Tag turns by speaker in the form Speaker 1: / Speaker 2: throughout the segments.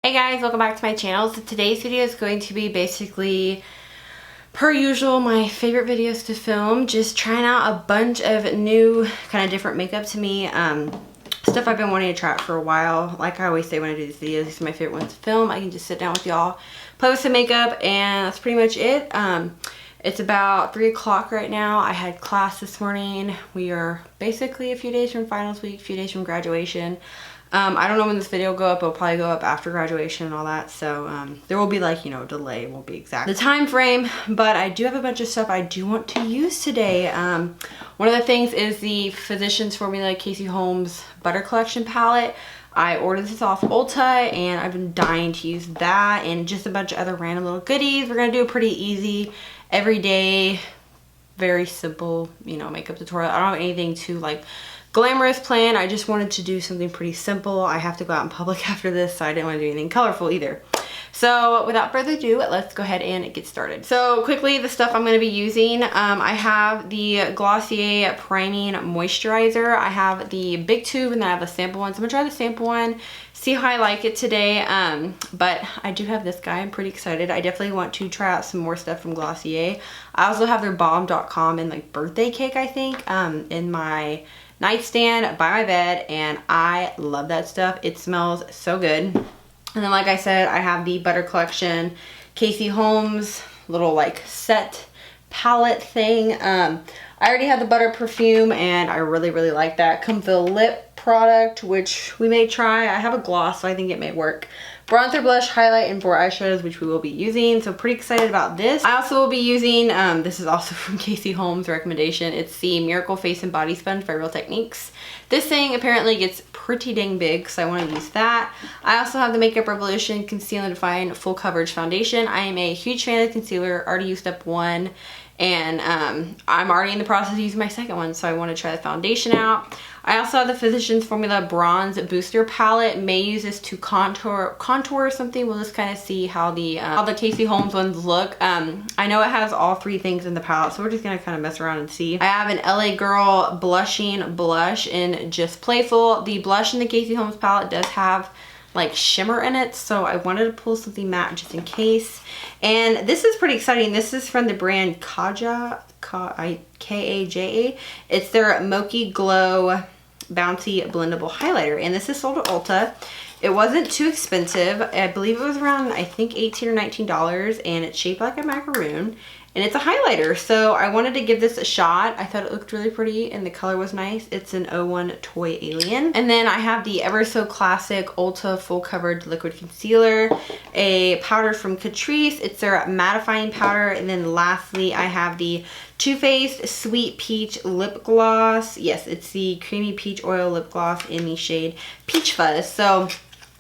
Speaker 1: Hey guys, welcome back to my channel. So today's video is going to be basically, per usual, my favorite videos to film. Just trying out a bunch of new, kind of different makeup to me. Stuff I've been wanting to try out for a while. Like I always say when I do these videos, these are my favorite ones to film. I can just sit down with y'all, play with some makeup, and that's pretty much it. It's about 3 o'clock right now. I had class this morning. We are basically a few days from finals week, a few days from graduation. I don't know when this video will go up. It'll probably go up after graduation and all that. So there will be like, a delay. It won't be exact the time frame, but I do have a bunch of stuff I do want to use today. One of the things is the Physicians Formula Casey Holmes Butter Collection palette. I ordered this off Ulta and I've been dying to use that and just a bunch of other random little goodies. We're going to do a pretty easy, everyday, very simple, makeup tutorial. I don't have anything too glamorous plan. I just wanted to do something pretty simple. I have to go out in public after this, so I didn't want to do anything colorful either. So without further ado, let's go ahead and get started. So quickly, the stuff I'm going to be using, I have the Glossier Priming Moisturizer. I have the big tube and then I have the sample one. So I'm going to try the sample one, see how I like it today. But I do have this guy. I'm pretty excited. I definitely want to try out some more stuff from Glossier. I also have their bomb.com and birthday cake, I think, in my nightstand by my bed, and I love that stuff. It smells so good. And then like I said, I have the Butter Collection Casey Holmes little set palette thing. I already have the butter perfume and I really like that. Comfort lip product, which we may try. I have a gloss, so I think it may work. Bronzer, blush, highlight, and 4 eyeshadows, which we will be using. So pretty excited about this. I also will be using, this is also from Casey Holmes' recommendation. It's the Miracle Face and Body Sponge by Real Techniques. This thing apparently gets pretty dang big, so I want to use that. I also have the Makeup Revolution Conceal and Define Full Coverage Foundation. I am a huge fan of the concealer. Already used up one. And I'm already in the process of using my second one, so I want to try the foundation out. I also have the Physicians Formula Bronze Booster Palette. May use this to contour or something. We'll just kind of see how the Casey Holmes ones look. I know it has all 3 things in the palette, so we're just going to kind of mess around and see. I have an LA Girl Blushing Blush in Just Playful. The blush in the Casey Holmes palette does have shimmer in it, so I wanted to pull something matte just in case. And this is pretty exciting. This is from the brand Kaja, K-A-J-A. It's their Mochi Glow Bouncy Blendable Highlighter, and this is sold at Ulta. It wasn't too expensive. I believe it was around, I think, $18 or $19, and it's shaped like a macaroon. And it's a highlighter, so I wanted to give this a shot. I thought it looked really pretty and the color was nice. It's an 01 Toy Alien. And then I have the Ever So Classic Ulta Full Coverage Liquid Concealer, a powder from Catrice. It's their mattifying powder. And then lastly, I have the Too Faced Sweet Peach Lip Gloss. Yes, it's the Creamy Peach Oil Lip Gloss in the shade Peach Fuzz. So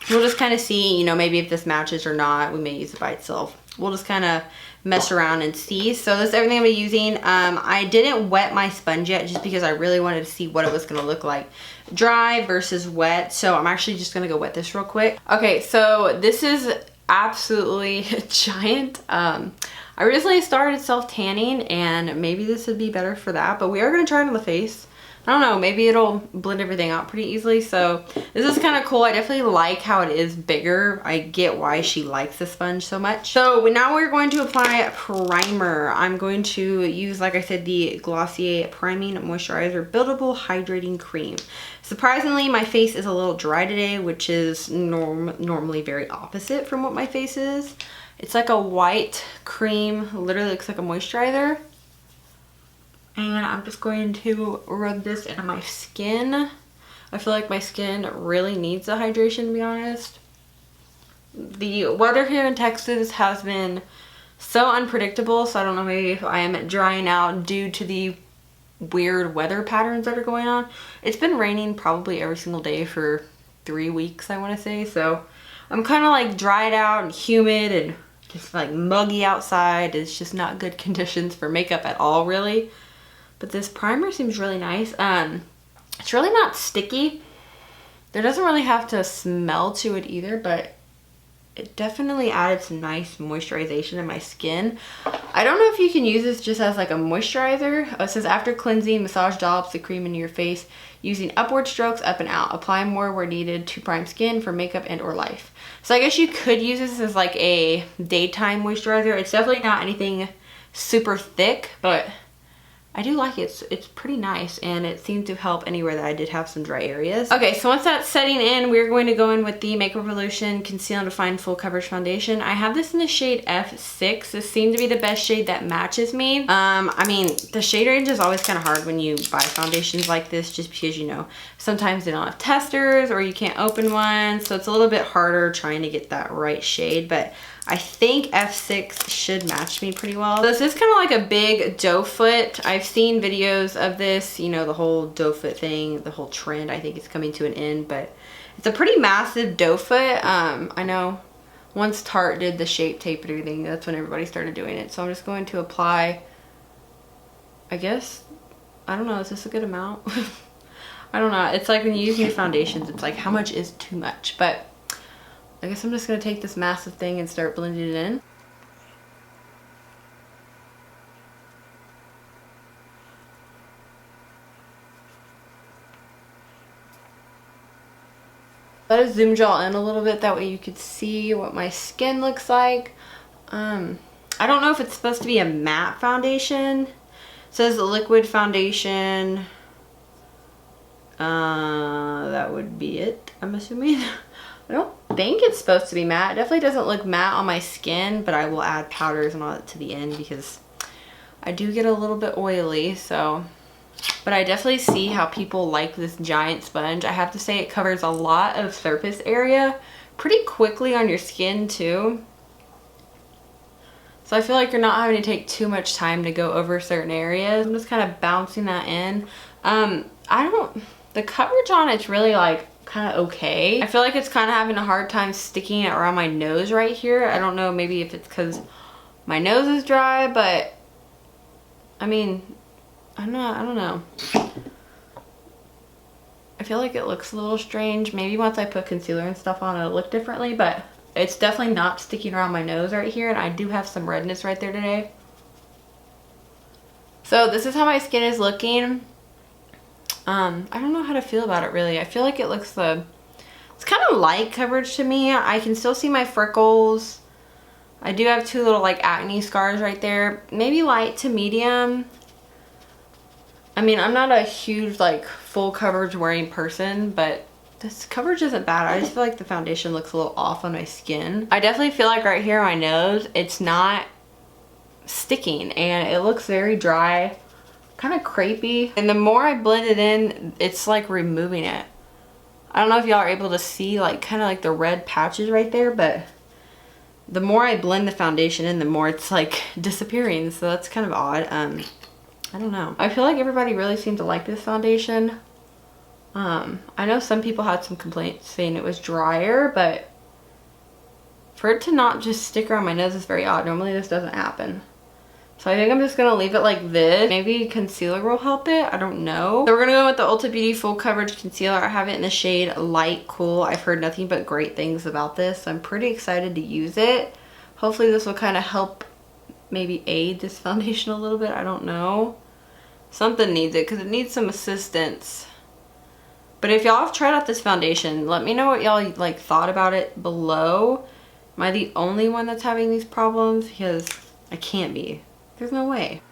Speaker 1: we'll just kind of see, maybe if this matches or not. We may use it by itself. We'll just kind of mess around and see. So this is everything I'm using. I didn't wet my sponge yet just because I really wanted to see what it was going to look like dry versus wet. So I'm actually just going to go wet this real quick. Okay, so this is absolutely giant. I recently started self-tanning and maybe this would be better for that, but we are going to try it on the face. I don't know, maybe it'll blend everything out pretty easily. So this is kind of cool. I definitely like how it is bigger. I get why she likes the sponge so much. So now we're going to apply primer. I'm going to use, like I said, the Glossier Priming Moisturizer Buildable Hydrating Cream. Surprisingly, my face is a little dry today, which is normally very opposite from what my face is. It's like a white cream, literally looks like a moisturizer. And I'm just going to rub this into my skin. I feel like my skin really needs the hydration, to be honest. The weather here in Texas has been so unpredictable, so I don't know, maybe if I am drying out due to the weird weather patterns that are going on. It's been raining probably every single day for 3 weeks, I want to say. So I'm kind of dried out and humid and just muggy outside. It's just not good conditions for makeup at all, really. But this primer seems really nice. It's really not sticky. There doesn't really have to smell to it either, but it definitely added some nice moisturization in my skin. I don't know if you can use this just as like a moisturizer. Oh, it says after cleansing, massage dollops the cream into your face using upward strokes up and out. Apply more where needed to prime skin for makeup and or life. So I guess you could use this as like a daytime moisturizer. It's definitely not anything super thick, but I do like it. It's pretty nice, and it seemed to help anywhere that I did have some dry areas. Okay, so once that's setting in, we're going to go in with the Makeup Revolution Conceal and Define Full Coverage Foundation. I have this in the shade F6. This seemed to be the best shade that matches me. I mean, the shade range is always kind of hard when you buy foundations like this, just because, you know, sometimes they don't have testers or you can't open one, so it's a little bit harder trying to get that right shade, but I think F6 should match me pretty well. This is kind of like a big doe foot. I've seen videos of this, you know, the whole doe foot thing, the whole trend, I think it's coming to an end, but it's a pretty massive doe foot. I know once Tarte did the Shape Tape and everything, that's when everybody started doing it. So I'm just going to apply, I guess, I don't know, is this a good amount? I don't know. It's like when you use new foundations, it's like how much is too much, but I guess I'm just going to take this massive thing and start blending it in. Let it zoom gel in a little bit, that way you could see what my skin looks like. I don't know if it's supposed to be a matte foundation. It says liquid foundation. That would be it, I'm assuming. I don't think it's supposed to be matte. It definitely doesn't look matte on my skin, but I will add powders and all that to the end because I do get a little bit oily, so. But I definitely see how people like this giant sponge. I have to say it covers a lot of surface area pretty quickly on your skin too. So I feel like you're not having to take too much time to go over certain areas. I'm just kind of bouncing that in. The coverage on it's really like kind of okay. I feel like it's kind of having a hard time sticking it around my nose right here. I don't know, maybe if it's because my nose is dry, but I mean, I don't know. I feel like it looks a little strange. Maybe once I put concealer and stuff on, it'll look differently, but it's definitely not sticking around my nose right here, and I do have some redness right there today. So this is how my skin is looking. I don't know how to feel about it really. I feel like it looks it's kind of light coverage to me. I can still see my freckles. I do have two little like acne scars right there. Maybe light to medium. I mean, I'm not a huge like full coverage wearing person, but this coverage isn't bad. I just feel like the foundation looks a little off on my skin. I definitely feel like right here on my nose, it's not sticking and it looks very dry. Kind of crepey, and the more I blend it in, it's like removing it. I don't know if y'all are able to see like kind of like the red patches right there, but the more I blend the foundation in, the more it's like disappearing, so that's kind of odd. I don't know. I feel like everybody really seemed to like this foundation. I know some people had some complaints saying it was drier, but for it to not just stick around my nose is very odd. Normally this doesn't happen. So I think I'm just going to leave it like this. Maybe concealer will help it. I don't know. So we're going to go with the Ulta Beauty Full Coverage Concealer. I have it in the shade Light Cool. I've heard nothing but great things about this. So I'm pretty excited to use it. Hopefully this will kind of help maybe aid this foundation a little bit. I don't know. Something needs it because it needs some assistance. But if y'all have tried out this foundation, let me know what y'all like thought about it below. Am I the only one that's having these problems? Because I can't be. There's no way.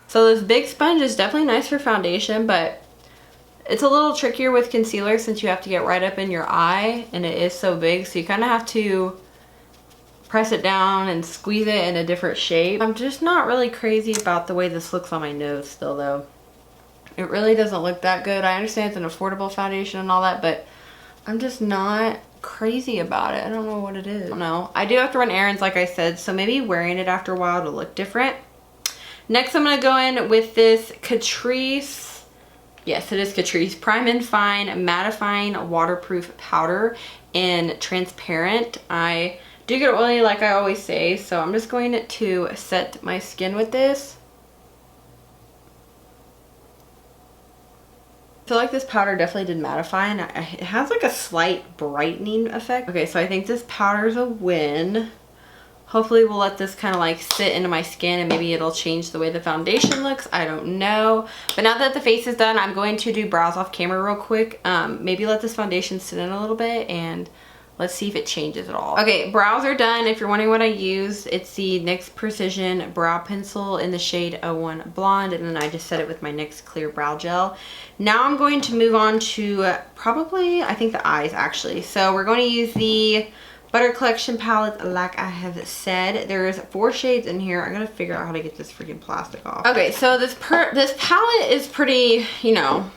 Speaker 1: So this big sponge is definitely nice for foundation, but it's a little trickier with concealer since you have to get right up in your eye and it is so big, so you kind of have to press it down and squeeze it in a different shape. I'm just not really crazy about the way this looks on my nose still though. It really doesn't look that good. I understand it's an affordable foundation and all that, but I'm just not crazy about it. I don't know what it is. I don't know. I do have to run errands like I said, so maybe wearing it after a while to look different. Next I'm going to go in with this Catrice, yes it is Catrice, Prime and Fine Mattifying Waterproof Powder in Transparent. I do get oily like I always say, so I'm just going to set my skin with this. feel like this powder definitely did mattify, and it has like a slight brightening effect. Okay, so I think this powder's a win. Hopefully we'll let this kind of like sit into my skin and maybe it'll change the way the foundation looks. I don't know. But now that the face is done, I'm going to do brows off camera real quick. Maybe let this foundation sit in a little bit and let's see if it changes at all. Okay, brows are done. If you're wondering what I used, it's the NYX Precision Brow Pencil in the shade 01 Blonde, and then I just set it with my NYX Clear Brow Gel. Now I'm going to move on to probably, I think the eyes actually. So we're going to use the Butter Collection palette, like I have said. There's 4 shades in here. I gotta figure out how to get this freaking plastic off. Okay, so this palette is pretty, you know,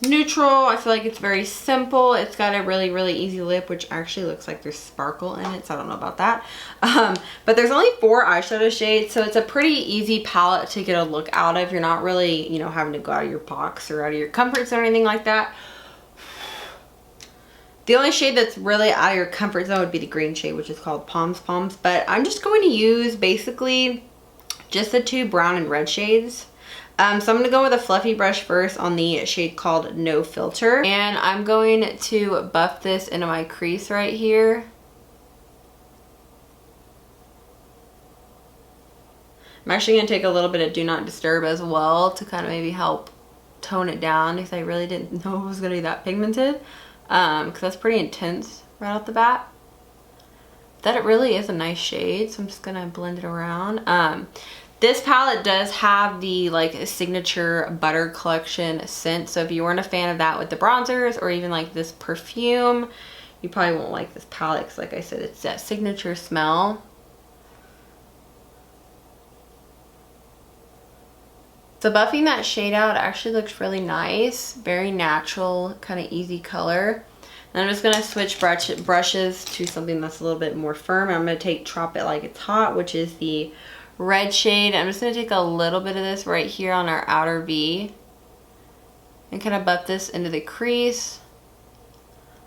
Speaker 1: neutral. I feel like it's very simple. It's got a really, really easy lip, which actually looks like there's sparkle in it, so I don't know about that. But there's only 4 eyeshadow shades, so it's a pretty easy palette to get a look out of. You're not really, you know, having to go out of your box or out of your comfort zone or anything like that. The only shade that's really out of your comfort zone would be the green shade, which is called Palms. But I'm just going to use basically just the 2 brown and red shades. So I'm going to go with a fluffy brush first on the shade called No Filter. And I'm going to buff this into my crease right here. I'm actually going to take a little bit of Do Not Disturb as well to kind of maybe help tone it down, because I really didn't know it was going to be that pigmented. Because that's pretty intense right off the bat. That it really is a nice shade, so I'm just going to blend it around. This palette does have the like signature Butter Collection scent, so if you weren't a fan of that with the bronzers or even like this perfume, you probably won't like this palette because like I said, it's that signature smell. So buffing that shade out actually looks really nice, very natural, kind of easy color. And I'm just going to switch brushes to something that's a little bit more firm. I'm going to take Drop It Like It's Hot, which is the red shade. I'm just going to take a little bit of this right here on our outer V and kind of buff this into the crease.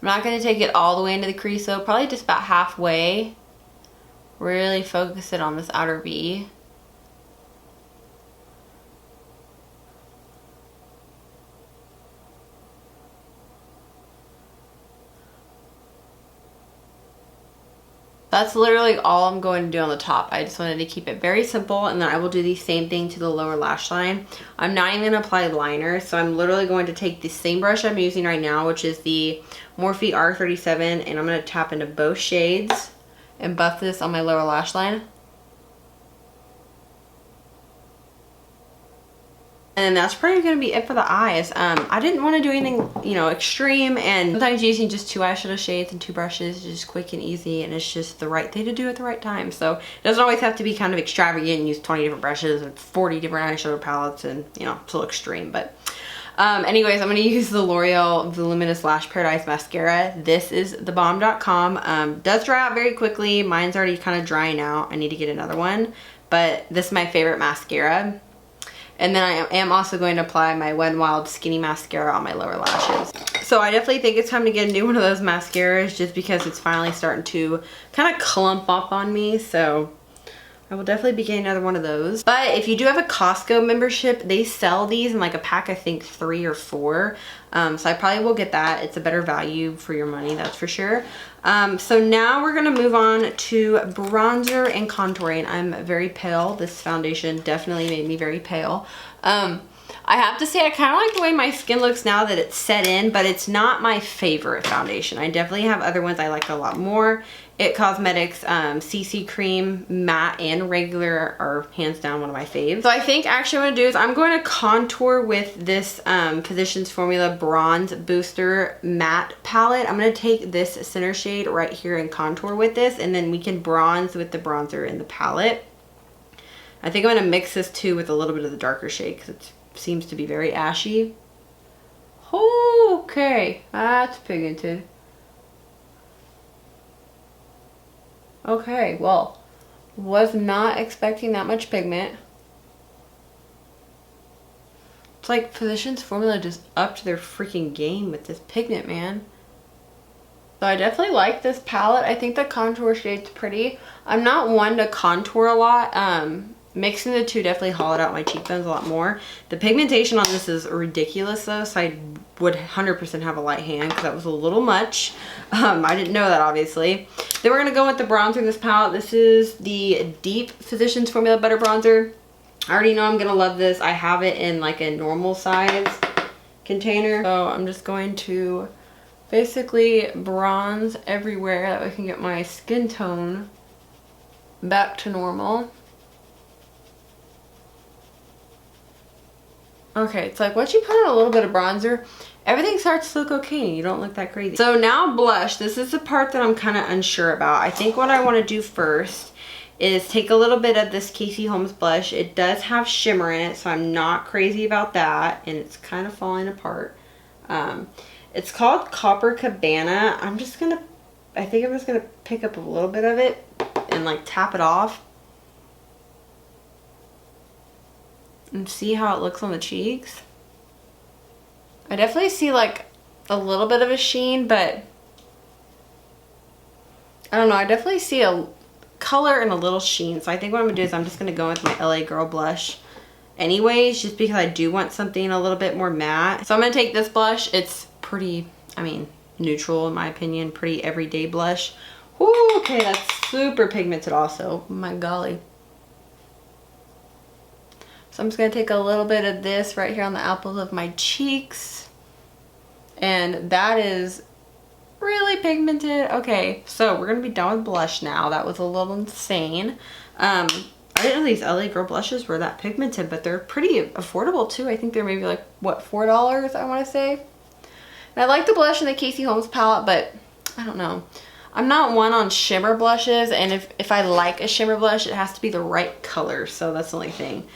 Speaker 1: I'm not going to take it all the way into the crease though, probably just about halfway. Really focus it on this outer V. That's literally all I'm going to do on the top. I just wanted to keep it very simple, and then I will do the same thing to the lower lash line. I'm not even going to apply liner, so I'm literally going to take the same brush I'm using right now, which is the Morphe R37, and I'm going to tap into both shades and buff this on my lower lash line. And that's probably going to be it for the eyes. I didn't want to do anything, you know, extreme, and sometimes using just 2 eyeshadow shades and 2 brushes is just quick and easy, and it's just the right thing to do at the right time. So it doesn't always have to be kind of extravagant and use 20 different brushes and 40 different eyeshadow palettes and, you know, so extreme. But anyways, I'm going to use the L'Oreal Voluminous Lash Paradise Mascara. This is thebomb.com. Does dry out very quickly. Mine's already kind of drying out. I need to get another one, but this is my favorite mascara. And then I am also going to apply my Wet n Wild Skinny Mascara on my lower lashes. So I definitely think it's time to get a new one of those mascaras, just because it's finally starting to kind of clump up on me. So I will definitely be getting another one of those. But if you do have a Costco membership, they sell these in like a pack, I think 3 or 4. So I probably will get that. It's a better value for your money, that's for sure. So now we're going to move on to bronzer and contouring. I'm very pale. This foundation definitely made me very pale. I have to say I kind of like the way my skin looks now that it's set in, but it's not my favorite foundation. I definitely have other ones I like a lot more. It Cosmetics CC Cream Matte and Regular are hands down one of my faves. So I think actually what I'm going to do is I'm going to contour with this Physicians Formula Bronze Booster Matte Palette. I'm going to take this center shade right here and contour with this, and then we can bronze with the bronzer in the palette. I think I'm going to mix this too with a little bit of the darker shade because it seems to be very ashy. Okay, that's pigmented. Okay, well, was not expecting that much pigment. It's like Physicians Formula just upped their freaking game with this pigment, man. So I definitely like this palette. I think the contour shade's pretty. I'm not one to contour a lot. mixing the two definitely hollowed out my cheekbones a lot more. The pigmentation on this is ridiculous though, so I would 100% have a light hand because that was a little much. I didn't know that obviously. Then we're gonna go with the bronzer in this palette. This is the Deep Physicians Formula Butter Bronzer. I already know I'm gonna love this. I have it in like a normal size container. So I'm just going to basically bronze everywhere that I can get my skin tone back to normal. Okay, it's like once you put on a little bit of bronzer, everything starts to look okay. You don't look that crazy. So now blush. This is the part that I'm kind of unsure about. I think what I want to do first is take a little bit of this Casey Holmes blush. It does have shimmer in it, so I'm not crazy about that. And it's kind of falling apart. It's called Copacabana. I think I'm just going to pick up a little bit of it and like tap it off. And see how it looks on the cheeks. I definitely see like a little bit of a sheen, but I don't know. I definitely see a color and a little sheen. So I think what I'm gonna do is I'm just gonna go with my LA Girl blush anyways, just because I do want something a little bit more matte. So I'm gonna take this blush. It's pretty, I mean, neutral in my opinion, pretty everyday blush. Ooh, okay, that's super pigmented also. My golly. So I'm just going to take a little bit of this right here on the apples of my cheeks. And that is really pigmented. Okay, so we're going to be done with blush now. That was a little insane. I didn't know these LA Girl blushes were that pigmented, but they're pretty affordable too. I think they're maybe like, what, $4 I want to say. And I like the blush in the Casey Holmes palette, but I don't know. I'm not one on shimmer blushes, and if I like a shimmer blush, it has to be the right color. So that's the only thing.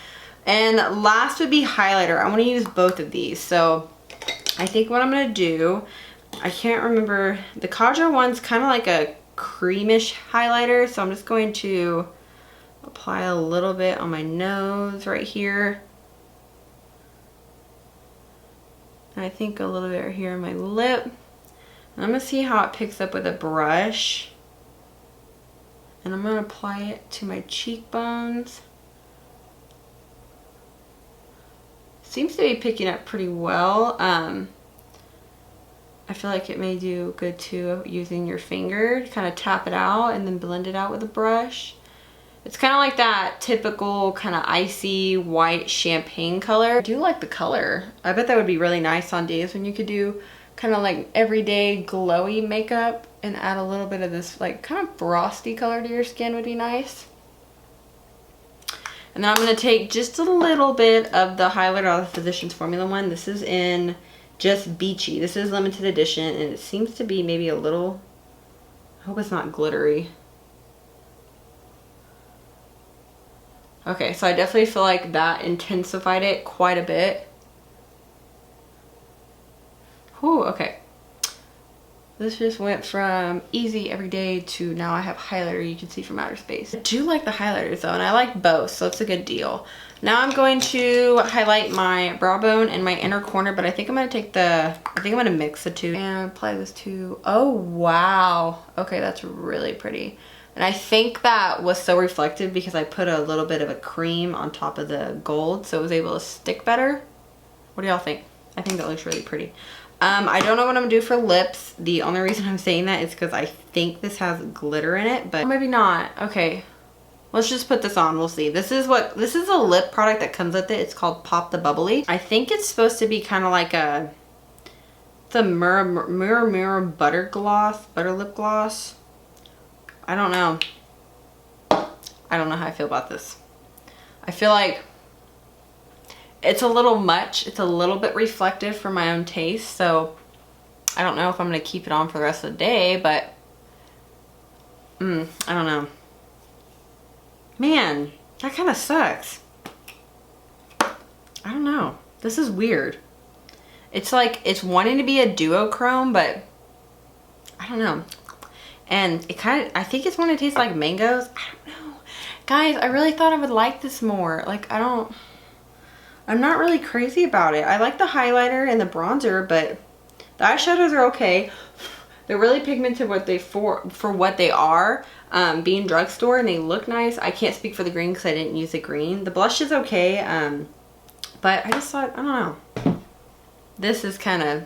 Speaker 1: And last would be highlighter. I want to use both of these. So I think what I'm going to do, I can't remember. The Kajal one's kind of like a creamish highlighter. So I'm just going to apply a little bit on my nose right here. And I think a little bit right here on my lip. And I'm going to see how it picks up with a brush. And I'm going to apply it to my cheekbones. Seems to be picking up pretty well. I feel like it may do good too using your finger to kind of tap it out and then blend it out with a brush. It's kind of like that typical kind of icy white champagne color. I do like the color. I bet that would be really nice on days when you could do kind of like everyday glowy makeup and add a little bit of this like kind of frosty color to your skin would be nice. And then I'm going to take just a little bit of the highlighter out of the Physicians Formula one. This is in Just Beachy. This is limited edition, and it seems to be maybe a little, I hope it's not glittery. Okay, so I definitely feel like that intensified it quite a bit. Whew, okay. This just went from easy everyday to now I have highlighter you can see from outer space. I do like the highlighters though, and I like both, so it's a good deal. Now I'm going to highlight my brow bone and my inner corner, but I think I'm going to take I think I'm going to mix the two and apply this to, oh wow. Okay, that's really pretty. And I think that was so reflective because I put a little bit of a cream on top of the gold, so it was able to stick better. What do y'all think? I think that looks really pretty. I don't know what I'm gonna do for lips. The only reason I'm saying that is because I think this has glitter in it, but maybe not. Okay, let's just put this on. We'll see. This is a lip product that comes with it. It's called Pop the Bubbly. I think it's supposed to be kind of like it's a mirror butter lip gloss. I don't know. I don't know how I feel about this. I feel like it's a little much. It's a little bit reflective for my own taste, so I don't know if I'm going to keep it on for the rest of the day, but I don't know. Man, that kind of sucks. I don't know. This is weird. It's like, it's wanting to be a duochrome, but I don't know. And it kind of, I think it's wanting to taste like mangoes. I don't know. Guys, I really thought I would like this more. Like, I'm not really crazy about it. I like the highlighter and the bronzer, but the eyeshadows are okay. They're really pigmented for what they are, being drugstore, and they look nice. I can't speak for the green because I didn't use the green. The blush is okay, but I just thought, I don't know. This is kind of,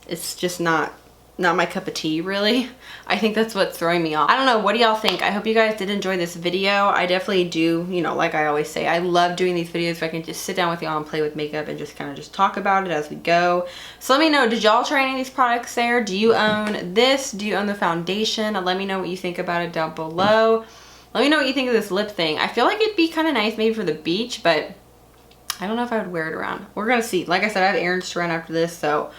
Speaker 1: it's just not my cup of tea, really. I think that's what's throwing me off. I don't know, what do y'all think? I hope you guys did enjoy this video. I definitely do, you know, like I always say, I love doing these videos so I can just sit down with y'all and play with makeup and just kind of just talk about it as we go. So let me know, did y'all try any of these products there? Do you own this? Do you own the foundation? Let me know what you think about it down below. Let me know what you think of this lip thing. I feel like it'd be kind of nice maybe for the beach, but I don't know if I would wear it around. We're gonna see. Like I said, I have errands to run after this, so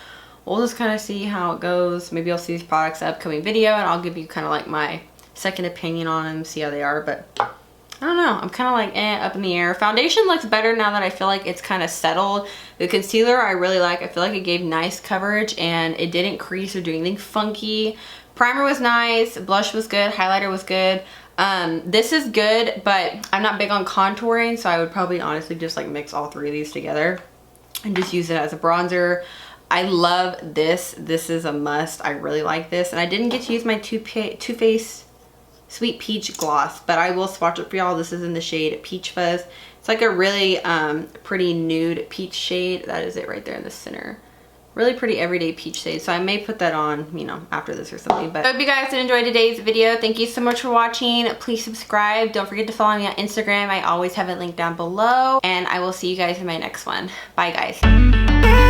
Speaker 1: we'll just kind of see how it goes. Maybe I'll see these products in an upcoming video and I'll give you kind of like my second opinion on them, see how they are. But I don't know, I'm kind of like up in the air. Foundation looks better now that I feel like it's kind of settled. The concealer I really like. I feel like it gave nice coverage and it didn't crease or do anything funky. Primer was nice, blush was good, highlighter was good. This is good, but I'm not big on contouring, so I would probably honestly just like mix all three of these together and just use it as a bronzer. I love this. This is a must. I really like this. And I didn't get to use my Too Faced Sweet Peach gloss, but I will swatch it for y'all. This is in the shade Peach Fuzz. It's like a really pretty nude peach shade. That is it right there in the center. Really pretty everyday peach shade. So I may put that on, you know, after this or something. But I hope you guys did enjoy today's video. Thank you so much for watching. Please subscribe. Don't forget to follow me on Instagram. I always have it linked down below. And I will see you guys in my next one. Bye, guys.